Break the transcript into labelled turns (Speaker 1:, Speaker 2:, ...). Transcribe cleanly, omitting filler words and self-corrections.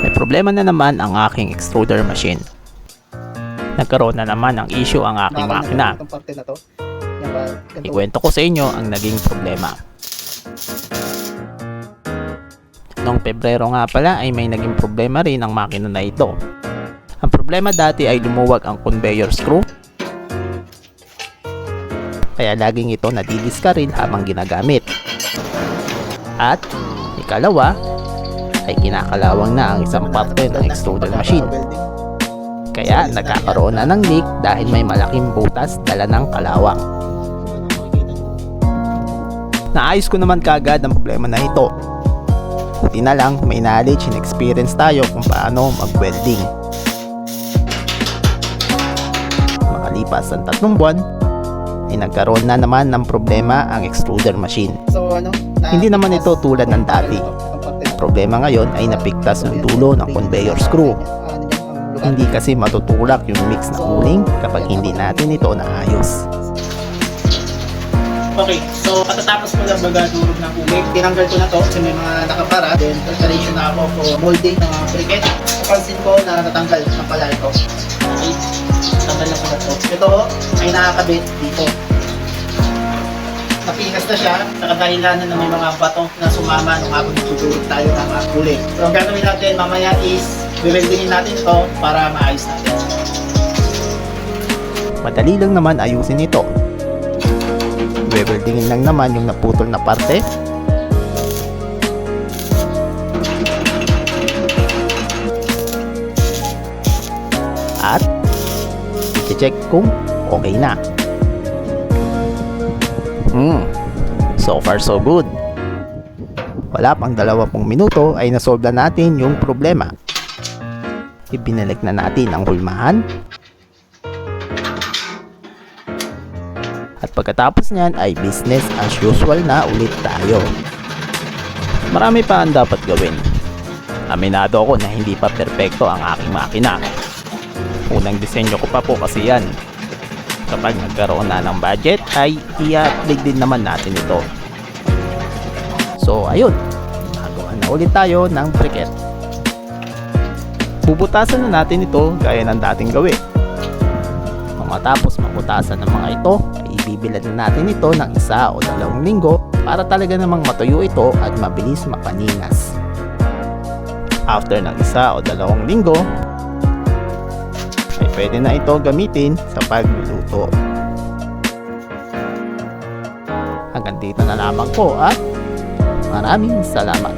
Speaker 1: May problema na naman ang aking extruder machine. Nagkaroon na naman ng issue ang aking makina.
Speaker 2: Itong parte na to. Yan ba? Ganito.
Speaker 1: Ikwento ko sa inyo ang naging problema. Noong Pebrero nga pala ay may naging problema rin ang makina na ito. Ang problema dati ay lumuwag ang conveyor screw. Kaya laging ito nadidiska rin habang ginagamit. At ikalawa ay kinakalawang na ang isang parte ng extruder machine. Kaya nagkakaroon na ng leak dahil may malaking butas dala ng kalawang. Naayos ko naman kagad ang problema na ito. Buti na lang may knowledge and experience tayo kung paano mag-welding. Makalipas ang 3 buwan, ay nagkaroon na naman ng problema ang extruder machine.
Speaker 2: So ano?
Speaker 1: Hindi naman ito tulad ng dati. Ang problema ngayon ay napigtas ng dulo ng conveyor screw. Hindi kasi matutulak yung mix na uling kapag hindi natin ito naayos.
Speaker 2: Okay, so patatapos ko lang bagadurog ng uling. Tinanggal ko na to kasi may mga nakapara. Then preparation na ako for molding ng mga briquet. Napansin ko na natanggal na pala ito. Okay, natanggal na pala ito. Ito ay nakakabit dito. Napikas na siya, nakadahilanan na may mga bato na sumama nung habang nagtutulog tayo ng uling. So ang gagawin natin mamaya is weldingin natin ito para maayos natin.
Speaker 1: Madali lang naman ayusin ito. Weldingin lang naman yung naputol na parte. At i-check kung okay na. So far so good. Wala pang 20 minuto ay nasolve na natin yung problema. Ibinalik na natin ang hulmahan. At pagkatapos niyan ay business as usual na ulit tayo. Marami pa ang dapat gawin. Aminado ako na hindi pa perpekto ang aking makina. Unang disenyo ko pa po kasi yan. Kapag nagkaroon na ng budget ay i-upgrade din naman natin ito. So ayun, nagawa na ulit tayo ng briquet. Bubutasan na natin ito gaya ng dating gawin. Matapos mabutasan ng mga ito, ay ibibilad na natin ito ng 1 o 2 linggo para talaga namang matuyo ito at mabilis mapaninas. After ng 1 o 2 linggo, ay pwede na ito gamitin sa pagluluto. Hanggang dito na lamang po at maraming salamat.